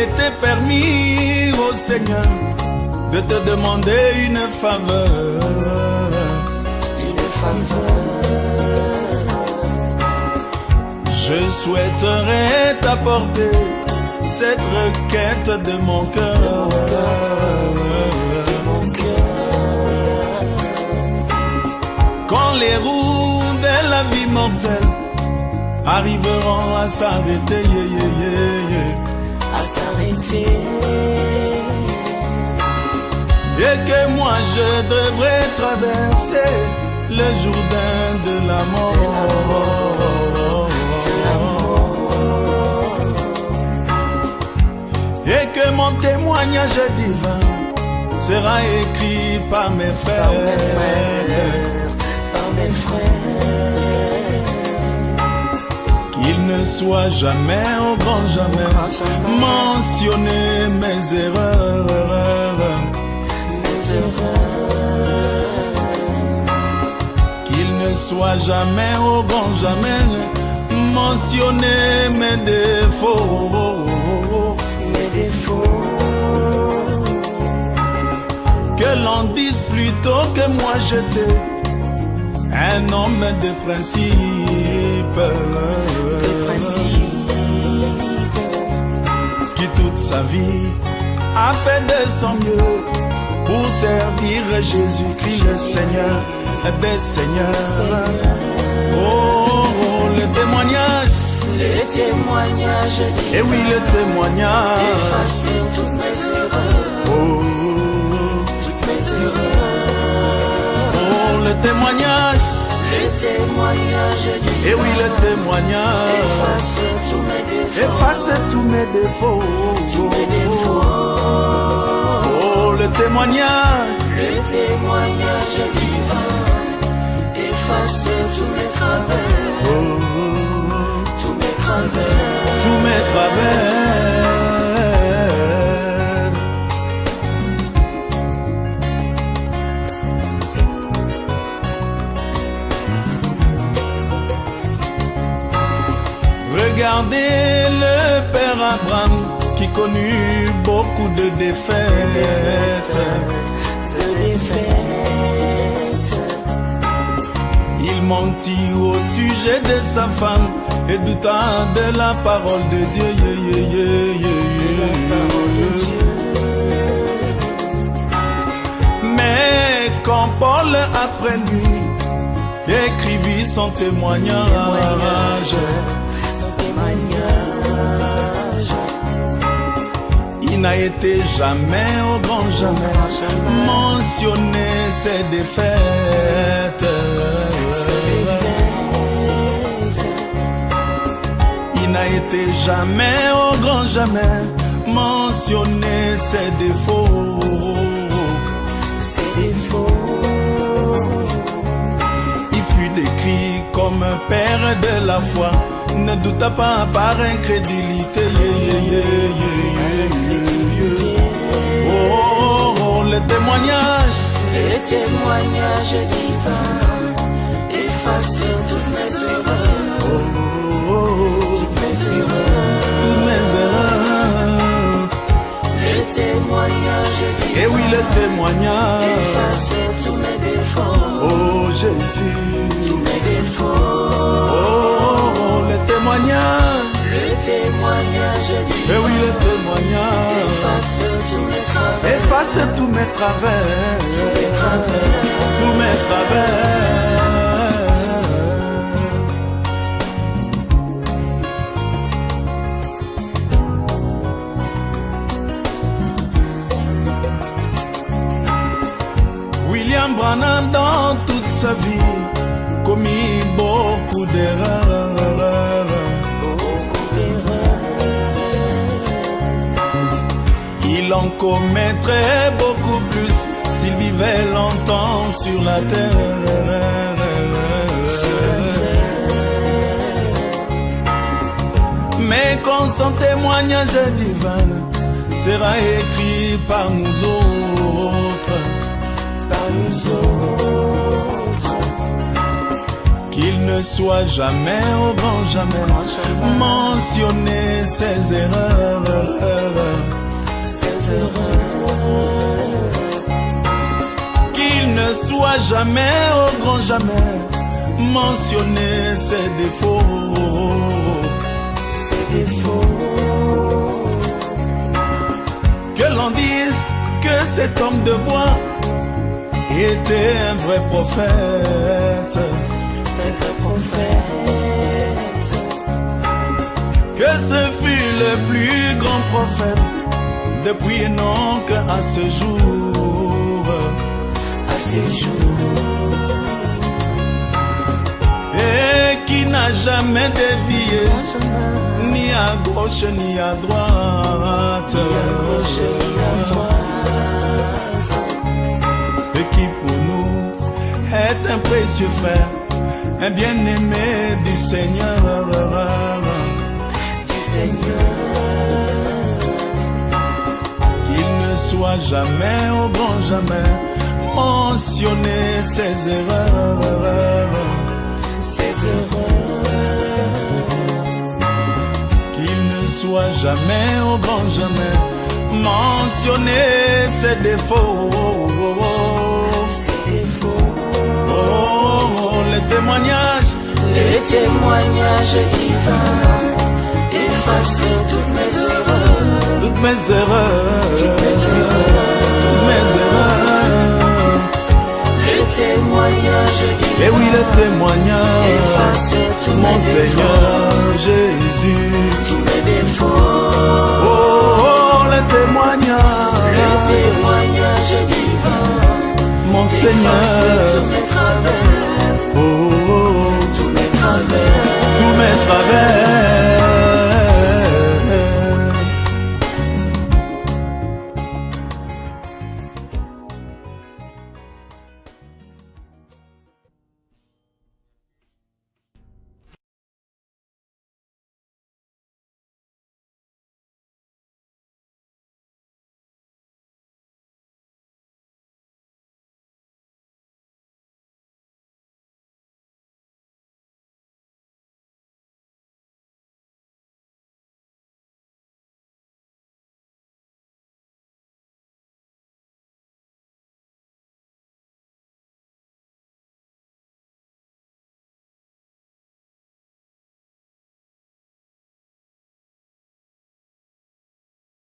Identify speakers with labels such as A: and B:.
A: m'était permis, ô Seigneur, de te demander une faveur.
B: Une faveur.
A: Je souhaiterais t'apporter cette requête de mon cœur. Quand les roues de la vie mortelle arriveront à s'arrêter,
B: à s'arrêter,
A: et que moi je devrais traverser le Jourdain de la mort, et que mon témoignage divin sera écrit par mes frères, qu'il ne soit jamais, au grand jamais, mentionné mes erreurs, qu'il ne soit jamais, au grand jamais, mentionné mes défauts, que l'on dise plutôt que moi j'étais un homme de principe, qui toute sa vie a fait de son mieux pour servir Jésus-Christ, le Seigneur des Seigneurs. Oh, le témoignage,
B: divin,
A: et oui, le témoignage,
B: efface toutes mes erreurs,
A: oh,
B: toutes mes erreurs.
A: oh, le témoignage,
B: divin,
A: et oui, le témoignage,
B: efface tous mes défauts,
A: efface tous mes défauts, oh, le témoignage,
B: divin, efface tous mes travers, tous mes travers,
A: tous mes travers. Regardez le père Abraham qui connut beaucoup de défaites. Il mentit au sujet de sa femme et douta de la parole de Dieu. Mais quand Paul après lui écrivit son témoignage, il n'a été jamais, au grand jamais, mentionné ses défaites. Il n'a été jamais, au grand jamais, mentionné ses défauts. Il fut décrit comme un père de la foi, ne douta pas par incrédulité. Oh, le témoignage,
B: divin, efface toutes mes erreurs, toutes mes erreurs,
A: toutes mes erreurs.
B: Le témoignage divin,
A: Et oui, le témoignage,
B: efface tous mes défauts,
A: oh Jésus,
B: tous mes défauts.
A: Oh, le témoignage,
B: divin,
A: et oui, le témoignage,
B: efface tous mes travers,
A: efface tous mes travers,
B: tous mes travers.
A: tous mes travers. William Branham, dans toute sa vie, commis beaucoup d'erreurs. Il en commettrait beaucoup plus s'il vivait longtemps sur la terre. Mais quand son témoignage divin sera écrit par nous autres, qu'il ne soit jamais, au grand jamais, mentionner ses erreurs,
B: ses erreurs.
A: Qu'il ne soit jamais, au grand jamais, mentionner ses défauts,
B: ses défauts.
A: Que l'on dise que cet homme de bois était un vrai prophète,
B: Un vrai prophète.
A: que ce fut le plus grand prophète depuis Enoch à ce jour,
B: À ces jours.
A: et qui n'a jamais dévié, ni à gauche ni à droite, et qui pour nous est un précieux frère, un bien-aimé du Seigneur,
B: Du Seigneur.
A: qu'il ne soit jamais, au grand jamais, mentionner ses erreurs,
B: Ses erreurs.
A: qu'il ne soit jamais, au grand jamais, mentionner ses défauts,
B: Ses défauts.
A: oh, les témoignages,
B: Les témoignages divins effacent toutes mes erreurs.
A: toutes mes erreurs,
B: Mes erreurs.
A: toutes mes erreurs,
B: Les témoignages divins
A: et oui les témoignages,
B: effacent tous
A: mon
B: mes
A: Seigneur
B: défauts.
A: Jésus,
B: Tous mes défauts.
A: oh, les témoignages,
B: Les témoignages divins
A: mon
B: effacent
A: Seigneur,
B: tous mes travers.